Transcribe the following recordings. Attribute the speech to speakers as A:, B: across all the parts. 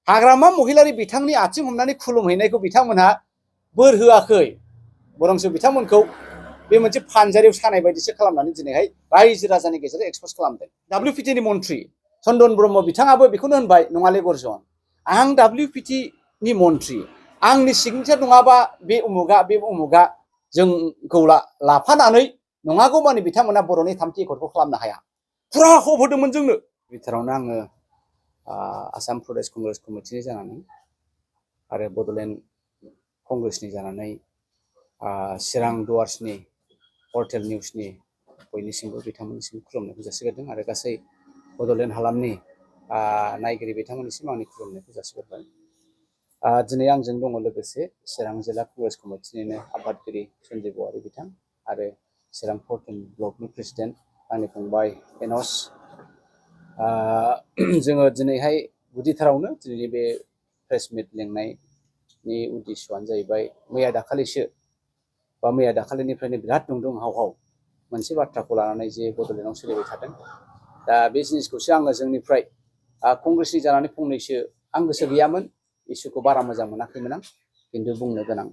A: हाग्रामा महिलारि बिथांनि आथिं हमनानै खुलुमहैनायखौ बिथांमोनहा बोर होआखै, बरंसो बिथांमोनखौ बे मोनसे फानजारियाव सानाय बायदिसो खालामनानै दिनैहाय रायजो राजानि गेजेराव एक्सप'ज खालामदों। WPTनि मन्थ्रि चन्दन ब्रह्म बिथाङाबो बेखौनो होनबाय, नङाले गर्जन आं WPTनि मन्थ्रि, आंनि सिगनेचार नङाबा बे उमुगा जोंखौ लाफानानै नङागौमानि बिथांमोना बर'नि थामथि एकर्डखौ खालामनो हाया, फुरा हब होदोंमोन जोंनो। बिथोरावनो आङो आसाम प्रदेश कंग्रेस कमिटिनि जानानै आरो बड'लेण्ड कंग्रेसनि जानानै चिरां दुवार्सनि पर्टेल निउसनि बयनिसिमबो बिथांमोननिसिम खुलुमनायखौ जासिगोरदों आरो गासै बड'लेण्ड हालामनि नायगिरि बिथांमोननिसिम आंनि खुलुमनायखौ जासिगोरबाय। दिनै आंजों दङ लोगोसे चिरां जिल्ला कंग्रेस कमिटिनिनो आफादगिरि सन्जय बवारि बिथां आरो चिरां पर्टेल ब्लकनि प्रेसिडेन्ट आंनि फंबाय एनस। जोङो दिनैहाय गुदिथारावनो दिनैनि बे प्रेस मिट लेंनायनि उद्देश्यआनो जाहैबाय मैया दाखालिनिफ्रायनो बिराद दुंदुं हाव मोनसे बाथ्राखौ लानानै जे बड'लेण्डआव सोलिबाय थादों। दा बे जिनिसखौसो आङो जोंनिफ्राय कंग्रेसनि जानानै फंनैसो आं गोसो गैयामोन, इसुखौ बारा मोजां मोनाखैमोन आं, खिन्थु बुंनो गोनां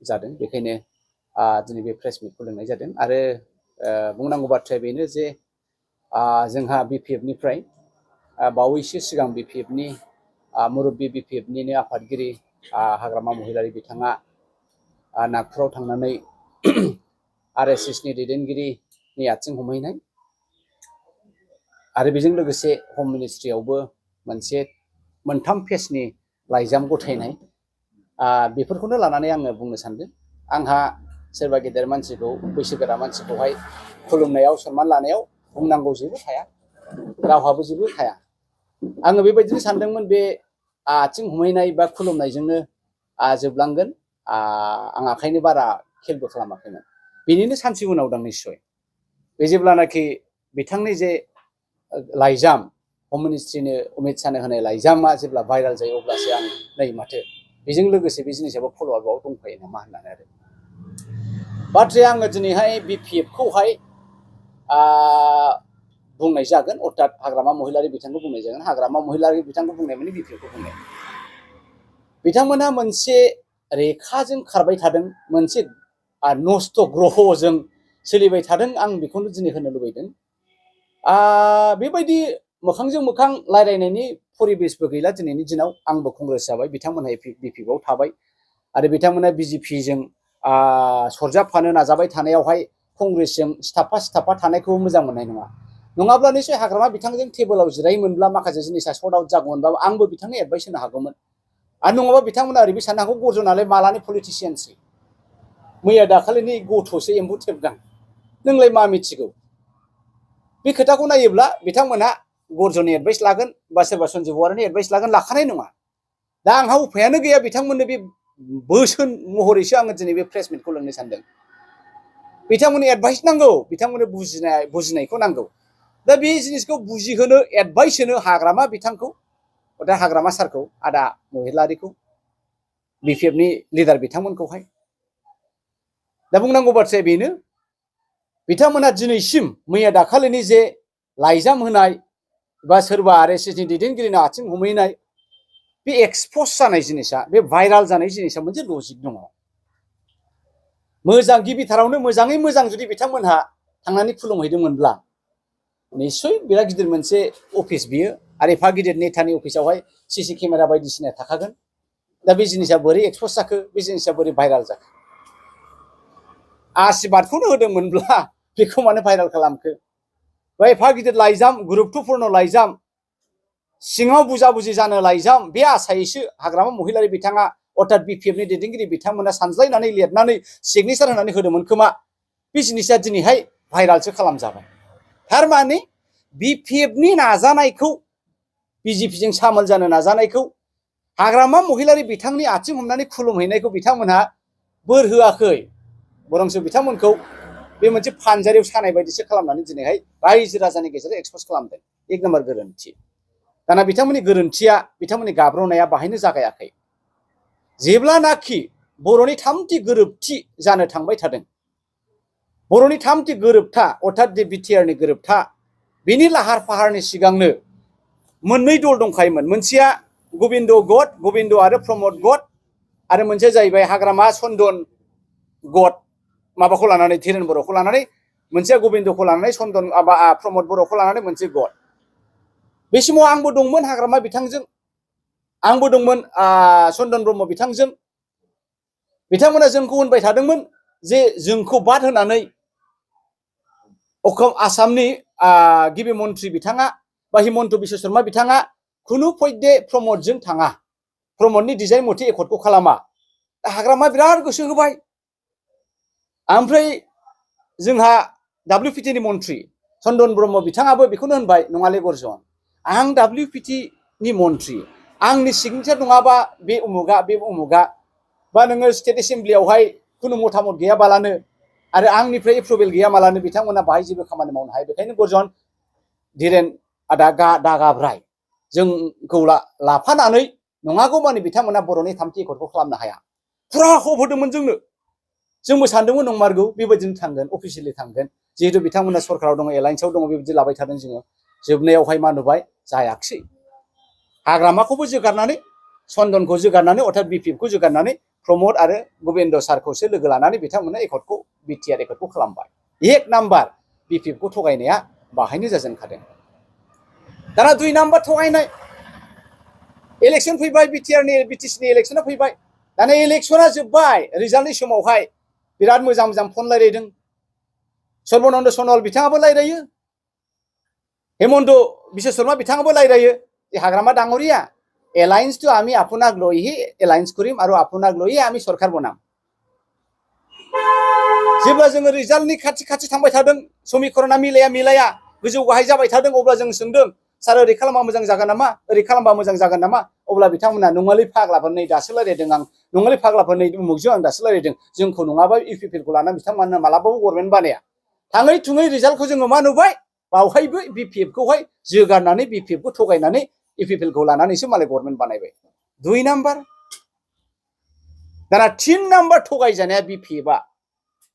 A: जादों, बेखायनो दिनै बे प्रेस मिटखौ लिंनाय जादों। आरो बुंनांगौ बाथ्राया बेनो जे जोंहा BPFनिफ्राय बावैसो सिगां BPFनि मुरब्बी BPFनिनो आफादगिरि हाग्रामा महिलारि बिथाङा नागपुराव थांनानै RSSनि दैदेनगिरिनि आथिं हमहैनाय आरो बेजों लोगोसे हम मिनिस्ट्रियावबो मोनथाम पेजनि लाइजाम गथायनाय, बेफोरखौनो लानानै आङो बुंनो सानदों। आंहा सोरबा गेदेर मानसिखौ, बैसोगोरा मानसिखौहाय खुलुमनायाव, सनमान लानायाव बुंनांगौ जेबो थाया, रावहाबो जेबो थाया। आङो बेबायदिनो सानदोंमोन बे आथिं हमहैनाय बा खुलुमनायजोंनो जोबलांगोन, आं आखायनो बारा खेलबो खालामाखैमोन। बेनिनो सानसे उनाव दं निस्सय बे जेब्लानाखि बिथांनि जे लाइजाम हम मिनिस्ट्रिनो अमित शाहनो होनाय लाइजामा जेब्ला भाइराल जायो, अब्लासो आं नै माथो बेजों लोगोसे बे जिनिसाबो फल'आपआव दंफायो नामा होननानै। आरो बाथ्राया आङो दिनैहाय BPFखौहाय बुंनाय जागोन, अर्थात हाग्रामा महिलारि बिथांखौ बुंनाय जागोन। हाग्रामा महिलारि बिथांखौ बुंनाय माने BPFखौ बुंनाय। बिथांमोनहा मोनसे रेखाजों खारबाय थादों, मोनसे नस्थ' ग्रहजों सोलिबाय थादों, आं बेखौनो दिनै होनो लुबैदों। बेबायदि मोखांजों मोखां रायलायनायनि परिबेसबो गैला दिनैनि दिनाव। आंबो कंग्रेस जाबाय, बिथांमोनहा BPFआव थाबाय आरो बिथांमोना BJPजों सरजाबफानो नाजाबाय थानायावहाय कंग्रेसजों सिथाबफा थानायखौबो मोजां मोननाय नङा। नङाब्ला निश्चय हाग्रामा बिथांजों टेबोलाव जिरायोमोनब्ला माखासे जिनिसा सर्ट आउट जागौमोनब्ला आंबो बिथांनो एडभाइस होनो हागौमोन। आरो नङाबा बिथांमोना ओरैबो साननो हागौ, गर्जनालाय मालानि पलिटिसियानसै, मैया दाखालिनि गथ'सो, एम्बु थेबगां, नोंलाय मा मिथिगौ। बे खोथाखौ नायोब्ला बिथांमोनहा गर्जननि एडभाइस लागोन बा सोरबा सन्जय बवारिनि एडभाइस लागोन, लाखानाय नङा। दा आंहा उफायानो गैया, बिथांमोननो बे बोसोन महरैसो आङो दिनै बे प्रेस मिटखौ लिंनो सानदों। बिथांमोननो एडभाइस नांगौ, बिथांमोननो बुजिनायखौ नांगौ। दा बे जिनिसखौ बुजिहोनो, एडभाइस होनो हाग्रामा बिथांखौ, दा हाग्रामा सारखौ, आदा महिलारिखौ, BPFनि लिडार बिथांमोनखौहाय। दा बुंनांगौ बाथ्राया बेनो, बिथांमोना दिनैसिम मैया दाखालिनि जे लाइजाम होनाय बा सोरबा RSSनि दैदेनगिरिनि आथिं हमहैनाय, बे एक्सप'ज जानाय जिनिसा, बे भाइराल जानाय जिनिसा मोनसे लजिक दङ। मोजां गिबिथारावनो मोजाङै मोजां जुदि बिथांमोनहा थांनानै खुलुमहैदोंमोनब्ला निस्सय बिराद गिदिर मोनसे अफिस बियो, आरो एफा गिदिर नेतानि अफिसावहाय CC केमेरा बायदिसिना थाखागोन। दा बे जिनिसा बोरै एक्सप'ज जाखो, बे जिनिसा बोरै भाइराल जाखो। आशीर्बादखौनो होदोंमोनब्ला बेखौ मानो भाइराल खालामखो। बा एफा गिदिर लाइजाम, गुरुत्वपुर्न लाइजाम, सिङाव बुजा-बुजि जानो लाइजाम, बे आसायैसो हाग्रामा महिलारि बिथाङा अर्थात BPFनि दैदेनगिरि बिथांमोना सानज्लायनानै लिरनानै सिगनेचार होनानै होदोंमोन खोमा। बे जिनिसा दिनैहाय भाइरालसो खालामजाबाय। थारमाने BPFनि नाजानायखौ, BJPजों सामोल जानो नाजानायखौ, हाग्रामा महिलारि बिथांनि आथिं हमनानै खुलुमहैनायखौ बिथांमोनहा बोर होआखै, बरंसो बिथांमोनखौ बे मोनसे फानजारियाव सानाय बायदिसो खालामनानै दिनैहाय रायजो राजानि गेजेराव एक्सप'ज खालामदों। एक नाम्बार गोरोन्थि। दाना बिथांमोननि गोरोन्थिया, बिथांमोननि गाब्र'नाया बाहायनो जागायाखै। जेब्लानाखि बर'नि थामथि गोरोबथि जानो थांबाय थादों, बर'नि थामथि गोरोबथा अर्थात BTRनि गोरोबथा, बेनि लाहार फाहारनि सिगांनो मोननै दल दंखायोमोन। मोनसेया गोविंद गड गोविंद आरो प्रमद गड आरो मोनसे जाहैबाय हाग्रामा चन्दन गड माबाखौ लानानै धीरेन बर'खौ लानानै मोनसे गोविंदखौ लानानै चन्दन प्रमद बर'खौ लानानै मोनसे गड बे समाव आंबो दंमोन हाग्रामा बिथांजों आंबो दंमोन चन्दन ब्रह्म बिथांजों बिथांमोना जोंखौ होनबाय थादोंमोन जे जोंखौ बाद होनानै आसामनि गिबि मन्थ्रि बिथाङा बा हिमन्त बिश्व शर्मा बिथाङा खुनु फैदे प्रमदजों थाङा प्रमदनि डिजाइन मथे एकर्डखौ खालामा हाग्रामा बिराद गोसो होबाय ओमफ्राय जोंहा WPT नि मन्थ्रि चन्दन ब्रह्म बिथाङाबो बेखौनो होनबाय नङाले गर्जन आं WPT नि मन्थ्रि आंनि सिगनेचार नङाबा बे उमुगा बा नोङो स्टेट एसेम्ब्लियावहाय खुनु मतामत गैयाबालानो आरो आंनिफ्राय एप्रुभेल गैयामालानो बिथांमोना बाहाय जेबो खामानि मावनो हाया बेखायनो गर्जन धीरेन आदा दागाब्राय जोंखौ लाफानानै नङागौ माने बिथांमोना बर'नि थामथि एकर्डखौ खालामनो हाया फुरा हप होदोंमोन जोंबो सानदोंमोन नंमारगौ बेबायदिनो थांगोन अफिसियेलि थांगोन जिहेतु बिथांमोना सरकाराव दङ एलायन्सआव दङ बेबायदि लाबाय थादों जोङो जोबनायावहाय मा नुबाय जायाखिसै हाग्रामाखौबो जोगारनानै चन्दनखौ जोगारनानै अर्थात बिपिएफखौ जोगारनानै प्रमद आरो गोविंद सारखौसो लोगो लानानै बिथांमोना एकर्डखौ बिटिआर एकर्डखौ खालामबाय एक नाम्बार बिपिएफखौ थगायनाया बाहायनो जाजेनखादों दाना 2 नाम्बार थगायनाय इलेक्शन फैबाय बिटिसिनि इलेक्शना फैबाय दाना इलेक्शना जोब्बाय रिजाल्टनि समावहाय बिराद मोजां फन रायलायदों सर्बानन्द सनवाल बिथाङाबो रायलायो हेमन्त बिश्व शर्मा बिथाङाबो रायलायो যে হাগ্রামা ডাঙরিয়া এলায়েন্স তো আমি আপোনাক লৈহে এলায়েন্স কৰিম আৰু আপোনাক লৈহে আমি সরকার বনাম जेब्ला जोङो रिजाल्टनि खाथि थांबाय थादों समीकरणा मिलाया गोजौ गाहाय जाबाय थादों अब्ला जों सोंदों सार ओरै खालामबा मोजां जागोन नामा ओरै खालामबा मोजां जागोन नामा अब्ला बिथांमोना नङालै फाग्लाफोर नै दासो रायलायदों आं नङालै फाग्लाफोर नै उमुगजों आं दासो रायलायदों जोंखौ नङाबा इउपिपिएलखौ लानानै बिथांमोना मालाबाबो गभर्नमेन्ट बानाया थाङै थुङै रिजाल्टखौ जोङो मा नुबाय बावहायबो बिपिएफखौहाय जोगारनानै बिपिएफखौ थगायनानै इउपिपिएलखौ लानानैसो मालाय गभर्नमेन्ट बानायबाय 2 नाम्बार दाना 3 number थगायजानाया बिपिएफआ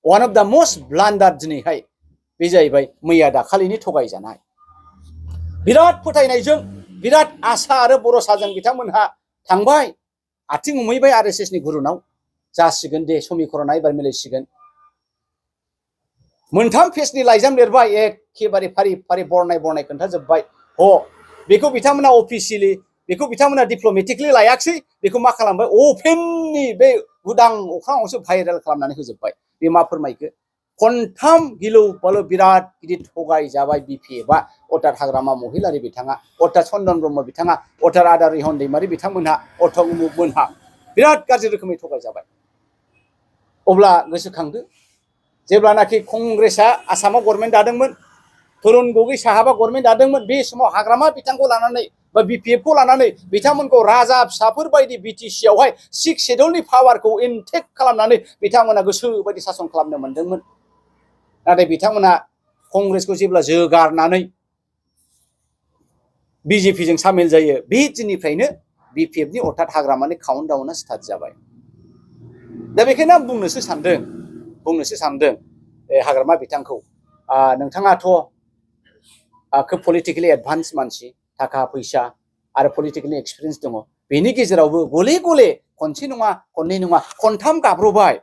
A: one of the most blunder दिनैहाय बे जाहैबाय मैया दाखालिनि थगायजानाय बिराद फोथायनायजों बिराद आसा आरो भरसाजों बिथांमोनहा थांबाय आथिं हमहैबाय आरएसएस नि गुरुनाव जासिगोन दे समीकरणा एबार मिलायसिगोन मोनथाम पेजनि लाइजाम लिरबाय एखेबारे फारि बरनाय खोन्थाजोब्बाय बेखौ बिथांमोना अफिसियेलि बेखौ बिथांमोना डिप्लोमेटिकलि लायाखिसै बेखौ मा खालामबाय अपेननि बे उदां अख्राङावसो भाइरेल खालामनानै होजोब्बाय बे मा फोरमायखो खनथाम गिलु बालु बिराद गिदिर थगाय जाबाय बिपिएफआ अर्थात हाग्रामा महिलारि बिथाङा अर्थात चन्दन ब्रह्म बिथाङा अर्थात आदा रिहन दैमारि बिथांमोनहा अर्थात उमुगमोनहा बिराद गाज्रि रोखोमै थगाय जाबाय अब्ला गोसोखांदो जेब्लानाखि कंग्रेसआ आसामाव गभर्नमेन्ट दादोंमोन तरुण गगৈ साहाबा गभर्नमेन्ट दादोंमोन बे समाव हाग्रामा बिथांखौ लानानै बा बिपिएफखौ लानानै बिथांमोनखौ राजा फिसाफोर बायदि बिटिसि आवहाय 6 शेड्यूलनि पावारखौ इनटेक खालामनानै बिथांमोना गोसो बायदि शासन खालामनो मोनदोंमोन नाथाय बिथांमोना कंग्रेसखौ जेब्ला जोगारनानै बिजेपिजों सामिल जायो बे दिननिफ्रायनो बिपिएफनि अर्थात हाग्रामानि काउन्टडाउनआ स्टार्ट जाबाय दा बेखायनो आं बुंनोसो सानदों हाग्रामा बिथांखौ नोंथाङाथ' खोब पलिटिकेलि एडभान्स मानसि थाखा फैसा आरो पलिटिकेलनि एक्सपिरियेन्स दङ बेनि गेजेरावबो गले खनसे नङा खननै नङा खनथाम गाब्रबाय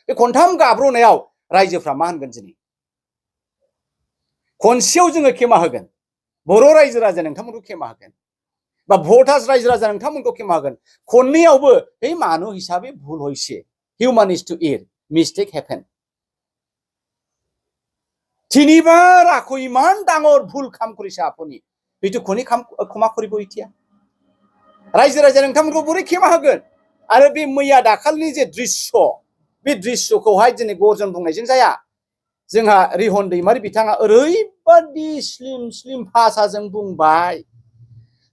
A: बे खनथाम गाब्रनायाव रायजोफ्रा मा होनगोन दिनै खनसेयाव जोङो खेमा होगोन बर' रायजो राजा नोंथांमोनखौ खेमा होगोन बा भटार्स रायजो राजा नोंथांमोनखौ खेमा होगोन खननैयावबो हे मानु हिसाबै भुल हयसे हिउमान इज टु एर मिस्टेक हेपेन তিনিবাৰ আকৌ ইমান ডাঙৰ ভুল কাম কৰিছে আপুনি এইটো কোনে ক্ষমা কৰিব এতিয়া ৰাইজো ৰাইজো नोंथांमोनखौ बोरै ক্ষমা होगोन आरो बे मैया दाखालिनि जे दृश्य बे दृश्यखौहाय दिनै गरजन बुंनायजों जाया जोंहा रिहन दैमारि बिथाङा ओरैबादि स्लिम भाषाजों बुंबाय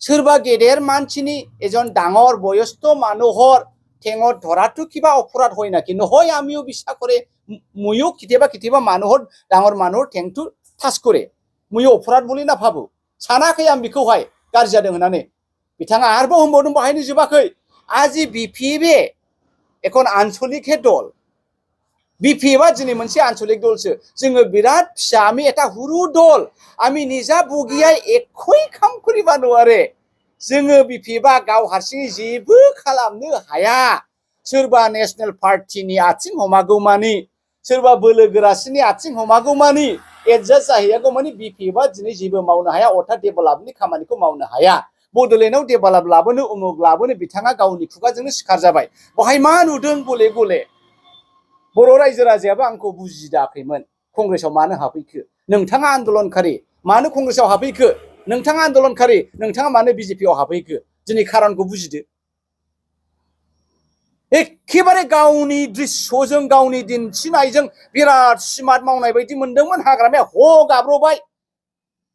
A: सोरबा गेदेर मानसिनि एজন ডাঙৰ বয়স্ক মানুহৰ ঠেঙত ধৰাটো কিবা অপৰাধ হয় নাকি নহয় আমিও বিশ্বাস কৰে ময়ো কেতিয়াবা মানুহৰ ডাঙৰ মানুহৰ ঠেংটো ঠাস কৰে ময়ো অপৰাধ বুলি নাভাবো সানাखै आं बेखौहाय गाज्रि जादों होननानै बिथाङा आरोबाव होनबावदों बाहायनो जोबाखै আজি बिपिएफए এখন आन्चलिक दल बिपिएफआ दिनै मोनसे आन्चलिक दलसो जोङो बिराद फिसा আমি এটা হুৰু দল আমি নিজা বগিয়াই একই কাম করিবা নোৱাৰে जोङो बिपिएफआ गाव हारसिङै जेबो खालामनो हाया सोरबा नेशनेल पार्टिनि आथिं हमागौमानि सोरबा बोलो गोरासिनि आथिं हमागौमानि एडजास्ट जाहैयागौमानि बिपिएफआ दिनै जेबो मावनो हाया अर्थात डेभेलपनि खामानिखौ मावनो हाया बड'लेण्डआव डेभेलप लाबोनो उमुक लाबोनो बिथाङा गावनि खुगाजोंनो सिखार जाबाय बहाय मा नुदों गले गले बर' रायजो राजायाबो आंखौ बुजिदाखैमोन कंग्रेसआव मानो हाबफैखो नोंथाङा आन्दोलनकारि मानो कंग्रेसआव हाबफैखो नोंथाङा आन्दोलनकारि नोंथाङा मानो बिजेपिआव हाबफैखो दिनै खारनखौ बुजिदो एखेबारे गावनि दृश्यजों गावनि दिन्थिनायजों बिराद स्मार्ट मावनाय बायदि मोनदोंमोन हाग्रामाया गाब्रबाय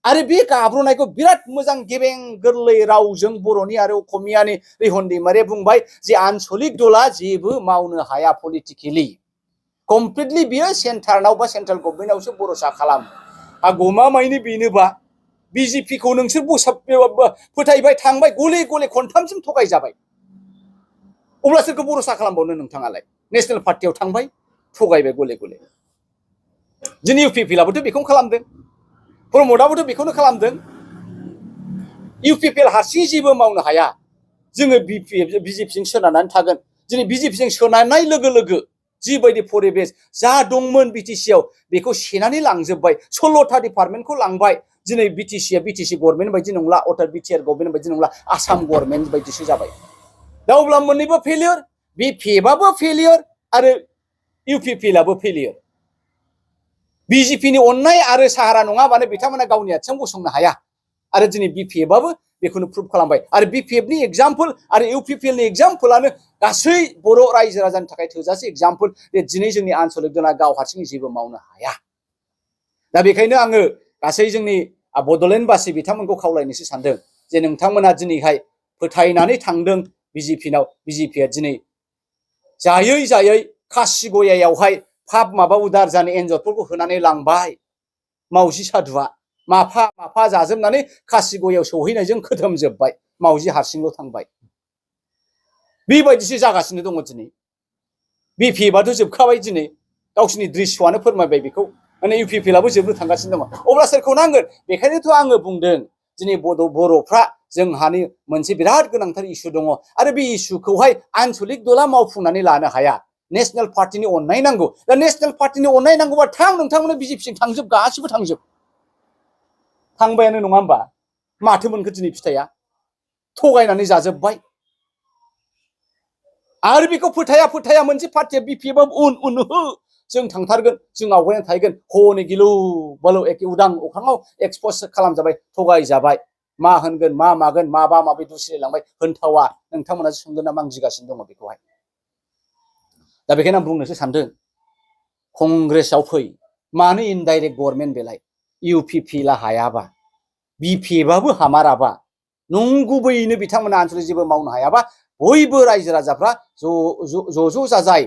A: आरो बे गाब्रनायखौ बिराद मोजां गेबें गोरलै रावजों बर'नि आरो असमियानि रिहन दैमारिया बुंबाय जे आनसलिक दला जेबो मावनो हाया पलिटिकेलि कमप्लिटलि बियो सेन्टारनाव बा सेन्ट्रेल गभर्नमेन्टआवसो भरोसा खालामो गमामायैनो बेनोबा बिजेपिखौ नोंसोर फोथायबाय थांबाय गले गले खनथामसिम थगायजाबाय अब्ला सोरखौ भरोसा खालामबावनो नोंथाङालाय नेशनेल पार्टियाव थांबाय थगायबाय गले गले जोंनि इउपिपिएलआबोथ' बेखौनो खालामदों प्रमदआबोथ' बेखौनो खालामदों इउपिपिएल हारसिङै जेबो मावनो हाया जोङो बिजेपिजों सोनारनानै थागोन दिनै बिजेपिजों सोनारनाय लोगो लोगो जिबायदि परिबेस जा दंमोन बिटिसिआव बेखौ सेनानै लांजोबबाय 16टा डिपार्टमेन्टखौ लांबाय दिनै बिटिसिआ बिटिसि गभर्नमेन्ट बायदि नंला अर्थात बिटिआर गभर्नमेन्ट बायदि नंला आसाम गभर्नमेन्ट बायदिसो जाबाय दा अब्ला मोननैबो फेलियर बिपिएफआबो फेलियर आरो इउपिपिएलआबो फेलियर बिजेपिनि अननाय आरो साहारा नङाबानो बिथांमोना गावनि आथिङाव गसंनो हाया आरो दिनै बिपिएफआबो बेखौनो प्रुभ खालामबाय आरो बिपिएफनि एग्जाम्पल आरो इउपिपिएलनि एग्जाम्पलानो गासै बर' रायजो राजानि थाखाय थोजासे एग्जाम्पल जे दिनै जोंनि आनसलिक दला गाव हारसिङै जेबो मावनो हाया दा बेखायनो आङो गासै जोंनि बड'लेण्डबासि बिथांमोनखौ खावलायनोसो सानदों जे नोंथांमोना दिनैहाय फोथायनानै थांदों बिजेपिनाव बिजेपिआ दिनै जायै जायै कासिगयायावहाय पाप माबा उदार जानो एन्जरफोरखौ होनानै लांबाय मावजि सादुआ माफा माफा जाजोबनानै कासिगयाव सौहैनायजों खोथोमजोबबाय मावजि हारसिंल' थांबाय बेबायदिसो जागासिनो दङ दिनै बिपिएफआथ' जोबखाबाय दिनै गावसिनि दृश्यआनो फोरमायबाय बेखौ माने इउपिपिएलआबो जोबनो थांगासिनो दङ अब्ला सोरखौ नांगोन बेखायनोथ' आङो बुंदों दिनै बर'फ्रा जोंहानि मोनसे बिराद गोनांथार इसु दङ आरो बे इसुखौहाय आनसलिक दला मावफुंनानै लानो हाया नेशनेल पार्टिनि अननाय नांगौ दा नेशनेल पार्टिनि अननाय नांगौबा नोंथांमोना बिजेपिजों थांजोब गासिबो थांजोब थांबायानो नङा होमबा माथो मोनखो दिनै फिथाइया थगायनानै जाजोबबाय आरो बेखौ फोथाया मोनसे पार्टिया बिपिएफआ उन जों थांथारगोन जों आवगायनानै थाहैगोन हनै गिलु बालु एखे उदां अख्राङाव एक्सपज खालामजाबाय थगायजाबाय मा होनगोन मा मागोन माबा माबि दुसिलांबाय होनथावा नोंथांमोनासो सोंगोन ना मा आं गिगासिनो दङ बेखौहाय दा बेखायनो आं बुंनोसो सानदों कंग्रेसआव फै मानो इनडाइरेक्ट गभर्नमेन्ट बेलाय इउपिपिएलआ हायाबा बिपिएफआबो हामाराबा नंगुबैयैनो बिथांमोना आनसलिक जेबो मावनो हायाबा बयबो रायजो राजाफ्रा ज' जाजाय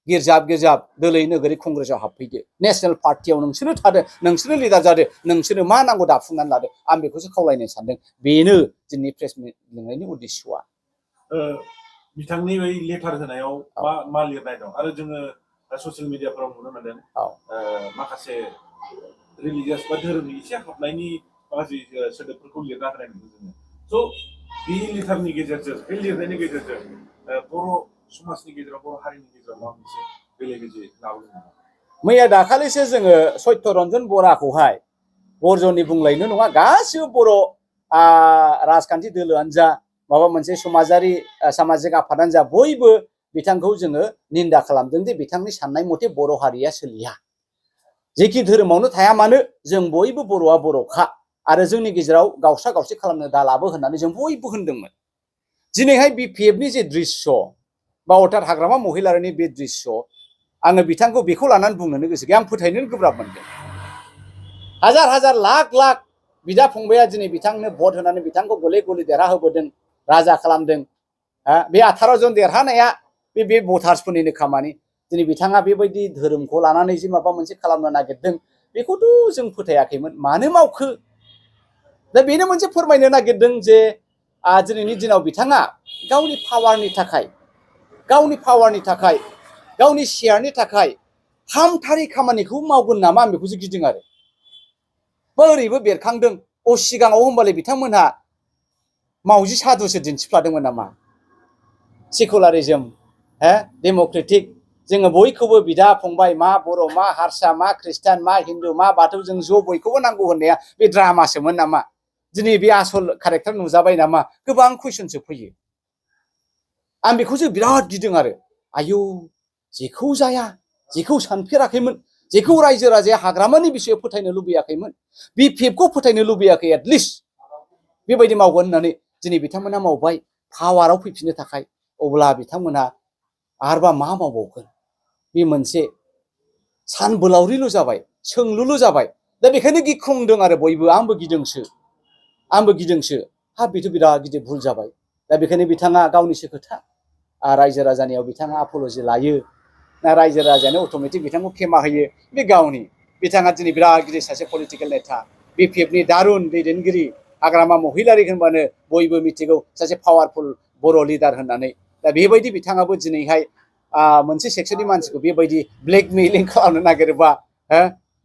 A: गिर्जाब दोलै नोगोरै कंग्रेसआव हाबफैदो नेशनेल पार्टियाव नोंसोरनो थादो नोंसोरनो लिडार जादो नोंसोरनो मा नांगौ दाफुंनानै लादो आं बेखौसो खावलायनो सानदों बेनो जोंनि प्रेस मिट लिंनायनि उद्देश्यआ
B: बिथांनि बै लेटार होनायाव मा लिरनाय दं आरो जोङो ससियेल मिडियाफोराव नुनो मोनदों माखासे रिलिजियास बा धोरोमनि एसे हाबनायनि माखासे सोदोबफोरखौ लिरना होनाय नुदों जोङो स' बे लेटारनि गेजेरजों बे लिरनायनि गेजेरजों बर' समाजनि गेजेराव बर' हारिनि गेजेराव माबा मोनसे बेले बेजे लाबोदों नामा
A: मैया दाखालिसो जोङो सत्य रन्जन बराखौहाय बरजननि बुंलायनो नङा गासिबो बर' राजखान्थि दोलोआनो जा माबा मोनसे समाजारि सामाजिक आफादानो जा बयबो बिथांखौ जोङो निन्दा खालामदों जे बिथांनि साननाय मथे बर' हारिया सोलिया जेखि धोरोमावनो थाया मानो जों बयबो बर'आ बर'खा आरो जोंनि गेजेराव गावस्रा गावस्रि खालामनो दालाबो होननानै जों बयबो होनदोंमोन दिनैहाय बिपिएफनि जे दृश्य बा अर्थात हाग्रामा महिलारिनि बे दृश्य आङो बिथांखौ बेखौ लानानै बुंनोनो गोसो गैया आं फोथायनोनो गोब्राब मोनदों हाजार लाख बिदा फंबाया दिनै बिथांनो भट होनानै बिथांखौ गले गले देरहा होबोदों राजा खालामदों बे 18 जन देरहानाया बे भटार्सफोरनिनो खामानि दिनै बिथाङा बेबायदि धोरोमखौ लानानै जे माबा मोनसे खालामनो नागिरदों बेखौथ' जों फोथायाखैमोन मानो मावखो दा बेनो मोनसे फोरमायनो नागिरदों जे दिनैनि दिनाव बिथाङा गावनि पावारनि थाखाय गावनि शेयारनि थाखाय हामथारै खामानिखौ मावगोन नामा आं बेखौसो गिदों आरो ओरैबो बेरखांदों सिगाङाव होमबालाय बिथांमोनहा मावजि साधुसो दिन्थिफ्लादोंमोन नामा सेकुलारिजम डेम'क्रेटिक जोङो बयखौबो बिदा फंबाय मा बर' मा हारसा मा ख्रिस्टान मा हिन्दु मा बाथौ जों ज' बयखौबो नांगौ होननाया बे ड्रामासोमोन नामा दिनै बे आसल कारेक्टार नुजाबाय नामा गोबां कुइसनसो फैयो आं बेखौसो बिराद गिदों आरो आयौ जेखौ जाया जेखौ सानफेराखैमोन जेखौ रायजो राजाया हाग्रामानि बिसयाव फोथायनो लुबैयाखैमोन बिपिएफखौ फोथायनो लुबैयाखै एटलिस्ट बेबायदि मावगोन होननानै दिनै बिथांमोना मावबाय पावाराव फैफिननो थाखाय अब्ला बिथांमोना आरोबा मा मावबावगोन बे मोनसे सानबोलावरिल' जाबाय सोंलुल' जाबाय दा बेखायनो गिख्रंदों आरो बयबो आंबो गिदोंसो बेथ' बिराद गिदिर भुल जाबाय दा बेखायनो बिथाङा गावनिसो खोथा रायजो राजानियाव बिथाङा अपलजि लायो ना रायजो राजायानो अट'मेटिक बिथांखौ खेमा होयो बे गावनि बिथाङा दिनै बिराद गिदिर सासे पलिटिकेल नेता बिपिएफनि दारुन दैदेनगिरि हाग्रामा महिलारि होनबानो बयबो मिथिगौ सासे पावारफुल बर' लिडार होननानै दा बेबायदि बिथाङाबो दिनैहाय मोनसे सेक्सननि मानसिखौ बेबायदि ब्लेकमेलिं खालामनो नागिरोबा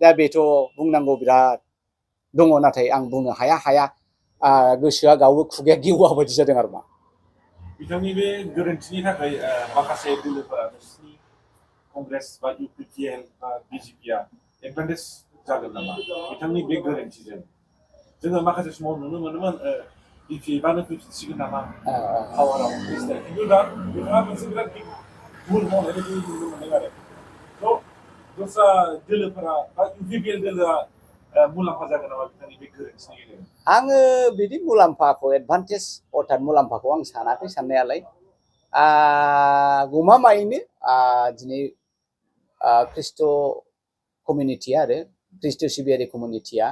A: दा बेथ' बुंनांगौ बिराद दङ नाथाय आं बुंनो हाया गोसोआ गावो खुगाया गेवा बायदि जादों आरो मा
B: बिथांनि बे गोरोन्थिनि थाखाय माखासे दोलोफोरा नोंसिनि कंग्रेस बा इउपिपिएल बा बिजेपिआ एडभान्टेज जागोन नामा बिथांनि बे गोरोन्थिजों जोङो माखासे समाव नुनो मोनोमोन बिपिएफआनो फैफिनसिगोन नामा पावाराव खिन्थु दा बिथाङा मोनसे बिराद भुल मावनाय बायदि नुनो मोनदों आरो थ' दस्रा दोलोफोरा बा इउपिपिएल दोलोआ मुलाम्फा जागोन नामा बिथांनि बे गोरोन्थिनि गेजेरजों
A: आङो बिदि मुलाम्फाखौ एडभान्टेज अर्थात मुलाम्फाखौ आं सानाखै साननायालाय गमामायैनो दिनै ख्रिस्ट' कमिउनिटिया आरो ख्रिस्ट' सिबियारि कमिउनिटिया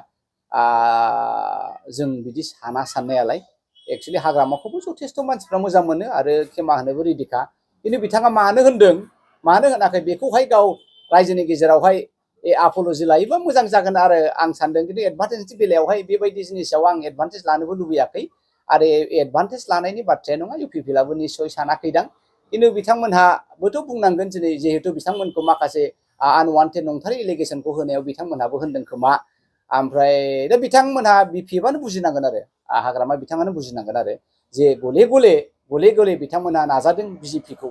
A: जों बिदि साननायालाय एक्सुवेलि हाग्रामाखौबो जथेस्थ' मानसिफ्रा मोजां मोनो आरो खेमा होनोबो रेडिखा खिन्थु बिथाङा मानो होनाखै बेखौहाय गाव रायजोनि गेजेरावहाय अपलजि लायोबा मोजां जागोन आरो आं सानदों खिन्थु एडभान्टेजनि बेलायावहाय बेबायदि जिनिसाव आं एडभान्टेज लानोबो लुबैयाखै आरो एडभान्टेज लानायनि बाथ्राया नङा इउपिपिएलआबो निस्सय सानाखैदां खिन्थु बिथांमोनहाबोथ' बुंनांगोन दिनै जिहेतु बिथांमोनखौ माखासे आनवान्टेड नंथारै एलिगेसनखौ होनायाव बिथांमोनहाबो होनदों खोमा ओमफ्राय दा बिथांमोनहा बिपिएफआनो बुजिनांगोन आरो हाग्रामा बिथाङानो बुजिनांगोन आरो जे गले गले बिथांमोनहा नाजादों बिजेपिखौ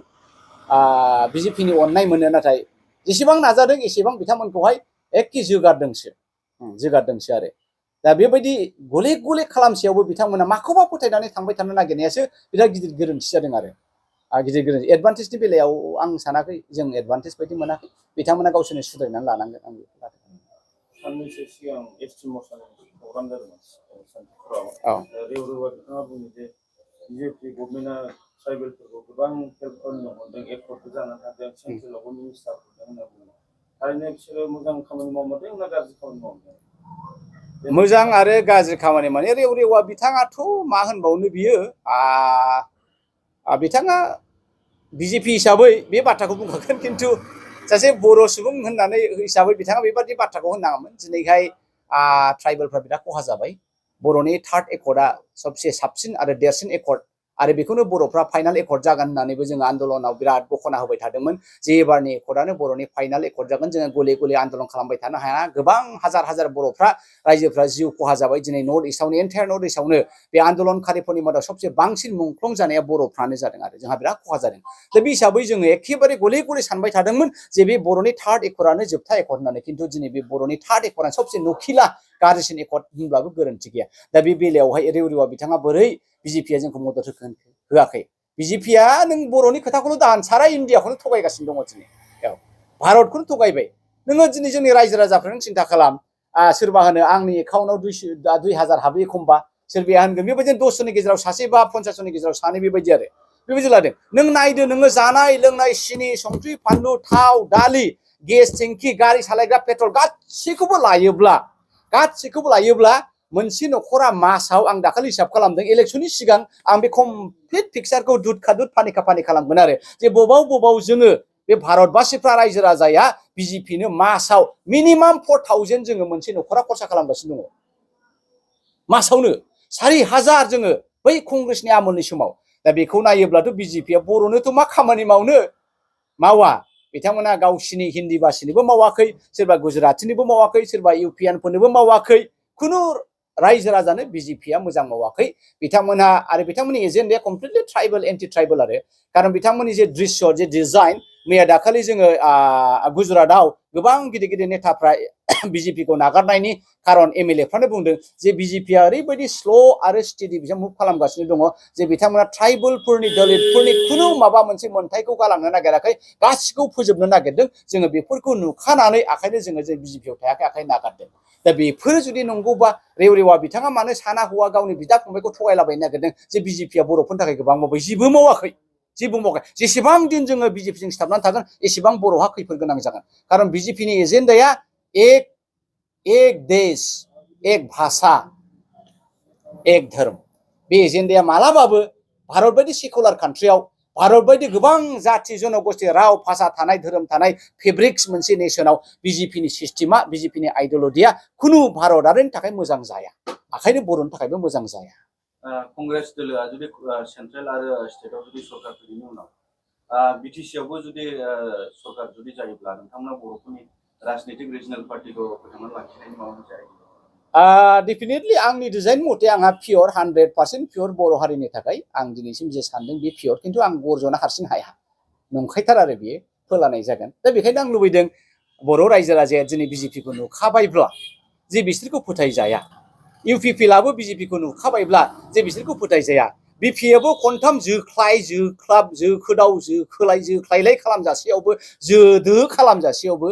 A: बिजेपिनि अननाय मोनो नाथाय जेसेबां नाजादों एसेबां बिथांमोनखौहाय एखे जोगारदोंसो आरो दा बेबायदि गले खालामसेयावबो बिथांमोना माखौबा फोथायनानै थांबाय थानो नागिरनायासो बिराद गिदिर गोरोन्थि जादों आरो गिदिर गोरोन्थि एडभान्टेजनि बेलायाव आं सानाखै जों एडभान्टेज बायदि मोनाखै बिथांमोना गावसोरनो सुद्रायनानै लानांगोन आं बेखौ
B: साननैसो सिगां एसटि मोसानायनि प्रग्राम जादोंमोन सानथिफुराव रेवरेवा बिथाङा बुङो जे बिजेपि गभर्नमेन्टआ ट्राइबेलफोरखौ गोबां हेल्प खालामनो मोनदों एफर्टबो जानानै थादों सेन्ट्रेलावबो मिनिस्टार हरदों होनना बुङो थारैनो बिसोरो मोजां खामानि मावदों ना गाज्रि खामानि मावदों
A: मोजां आरो गाज्रि खामानि माने रेवरेवा बिथाङाथ' मा होनबावनो बियो बिथाङा बिजेपि हिसाबै बे बाथ्राखौ बुंखागोन खिन्थु सासे बर' सुबुं होननानै हिसाबै बिथाङा बेबादि बाथ्राखौ होननाङामोन दिनैहाय ट्राइबेलफ्रा बिराद खहा जाबाय बर'नि थार्ड एकर्डआ सबसे साबसिन आरो देरसिन एकर्ड आरो बेखौनो बर'फ्रा फाइनाल एकर्ड जागोन होननानैबो जोङो आन्दलनाव बिराद बखना होबाय थादोंमोन जे एबारनि एकर्डआनो बर'नि फाइनाल एकर्ड जागोन जोङो गले आन्दलन खालामबाय थानो हाया गोबां हाजार बर'फ्रा रायजोफ्रा जिउ खहा जाबाय दिनै नर्थ इस्टआवनो एन्टायार नर्थ इस्टआवनो बे आन्दलनकारिफोरनि मादाव सबसे बांसिन मुंख्लं जानाया बर'फ्रानो जादों आरो जोंहा बिराद खहा जादों दा बे हिसाबै जोङो एखेबारे गले सानबाय थादोंमोन जे बे बर'नि थार्ड एकर्डआनो जोबथा एकर्ड होननानै खिन्थु दिनै बे बर'नि थार्ड एकर्डआनो सबसे नखिला गाज्रिसिन एकर्ड होनब्लाबो गोरोन्थि गैया दा बे बेलायावहाय रेवरेवा बिथाङा बोरै बिजेपिआ जोंखौ मदद होआखै बिजेपिआ नों बर'नि खोथाखौल' दान सारा इण्डियाखौनो थगायगासिनो दङ दिनै भारतखौनो थगायबाय नोङो दिनै जोंनि रायजो राजाफ्रा नों सिन्था खालाम सोरबा होनो आंनि एकाउन्टआव 2000 हाबो एखमबा सोरबाया होनगोन बेबायदिनो 10 गेजेराव सासे बा 50 गेजेराव सानै बेबायदि आरो बेबायदि लादों नों नायदो नोङो जानाय लोंनाय सिनि संख्रि फानलु थाव दालि गेस टेंकि गारि सालायग्रा पेट्रल गासैखौबो लायोब्ला मोनसे न'खरा मासाव आं दाखालि हिसाब खालामदों इलेक्सननि सिगां आं बे कमप्लिट पिक्सारखौ दुधखा दुध फानिखा फानि खालामगोन आरो जे बबाव जोङो बे भारतबासिफ्रा रायजो राजाया बिजेपिनो मासाव मिनिमाम 4000 जोङो मोनसे न'खरा खरसा खालामगासिनो दङ मासावनो 4000 जोङो बै कंग्रेसनि आमोलनि समाव दा बेखौ नायोब्लाथ' बिजेपिआ बर'नोथ' मा खामानि मावा बिथांमोना गावसिनि हिन्दी भाषिनिबो मावाखै सोरबा गुजरातिनिबो मावाखै सोरबा इउपियानफोरनोबो मावाखै खुनु रायजो राजानो बिजेपिया मोजां मावाखै बिथांमोनहा आरो बिथांमोननि एजेन्डाया कमप्लिटलि ट्राइबेल एन्टि ट्राइबेल आरो खारन बिथांमोननि जे दृश्य जे डिजाइन मैया दाखालि जोङो गुजरातआव गोबां गिदिर गिदिर नेताफ्रा बिजेपिखौ नागारनायनि खारन एमएलएफ्रानो बुंदों जे बिजेपिया ओरैबायदि स्ल' आरो स्टेडि बिजों मुभ खालामगासिनो दङ जे बिथांमोना ट्राइबेलफोरनि दलितफोरनि खुनु माबा मोनसे मोन्थायखौ गालांनो नागिराखै गासिखौ फोजोबनो नागिरदों जोङो बेफोरखौ नुखानानै आखायनो जोङो जे बिजेपियाव थायाखै आखाय नागारदों दा बेफोरो जुदि नंगौबा रेवरेवा बिथाङा मानो साना हौवा गावनि बिदा फंबायखौ थगायलाबायनो नागिरदों जे बिजेपिया बर'फोरनि थाखाय गोबां मावबाय जेबो मावाखै जेबो मावाखै जेसेबां दिन जोङो बिजेपिजों सिथाबनानै थागोन एसेबां बर'हा खैफोद गोनां जागोन खारन बिजेपिनि एजेन्डाया एक देश एक भाषा एक धर्म बे एजेन्डाया मालाबाबो भारत बायदि सेकुलार कान्ट्रियाव भारत बायदि गोबां जाथि जनगोष्ठी राव भाषा थानाय धोरोम थानाय फेब्रिक्स मोनसे नेसनाव बिजेपिनि सिस्टेमा बिजेपिनि आइडियलजिया खुनु भारतारिनि थाखाय मोजां जाया आखायनो बर'नि थाखायबो मोजां जाया
C: कंग्रेस दलआ जुदि सेन्ट्रेल आरो स्टेटआव जुदि सरकार फैनायनि उनाव बिटिसिआवबो जुदि सरकार जुदि जायोब्ला नोंथांमोना बर'फोरनि राजनीतिक रिजनेल पार्टीखौ फोथांना लाखिनायनि माबा मोनसे
A: डेफिनेटलि आंनि डिजाइन मथे आंहा पियर 100% पियर बर' हारिनि थाखाय आं दिनैसिम जे सानदों बे पियर खिन्थु आं गरज'नो हारसिं हाया नंखायथार आरो बियो फोलानाय जागोन दा बेखायनो आं लुबैदों बर' रायजो राजाया दिनै बिजेपिखौ नुखाबायब्ला जे बिसोरखौ फोथायजाया इउपिपिएलआबो बिजेपिखौ नुखाबायब्ला जे बिसोरखौ फोथायजाया बिपिएफआबो खनथाम जोख्लाय जोख्लाब जोखोदाव जोखोलाय जोख्लायलाय खालामजासेयावबो जोदो खालामजासेयावबो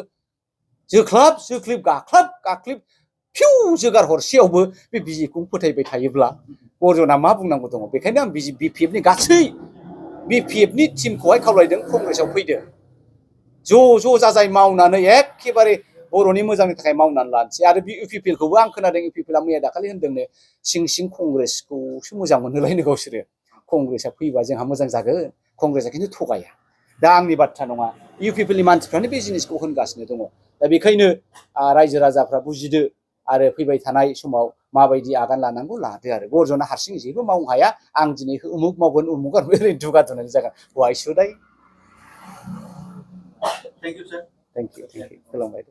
A: जोख्लाब जोख्लिब गाख्लाब गाख्लिब फिउ जोगार हरसेयावबो बे बिजेपिखौ फोथायबाय थायोब्ला गरजना मा बुंनांगौ दङ बेखायनो आं बिपिएफनि गासै बिपिएफनि टिमखौहाय खावलायदों कंग्रेसआव फैदो ज' जाजाय मावनानै एखेबारे बर'नि मोजांनि थाखाय मावनानै लानोसै आरो बे इउपिपिएलखौबो आं खोनादों इउपिपिएलआ मैया दाखालि होनदोंनो सिं कंग्रेसखौसो मोजां मोनहोलायनो गावसोरो कंग्रेसआ फैबा जोंहा मोजां जागोन कंग्रेसआ खिन्थु थगाया दा आंनि बाथ्रा नङा इउपिपिएलनि मानसिफ्रानो बे जिनिसखौ होनगासिनो दङ दा बेखायनो रायजो राजाफ्रा बुजिदो आरो फैबाय थानाय समाव माबायदि आगान लानांगौ लादो आरो गरजना हारसिं जेबो मावनो हाया आं दिनै उमुक मावगोन उमुक ओरैनो दुगादुनानै जागोन why should I thank you खुलुमबाय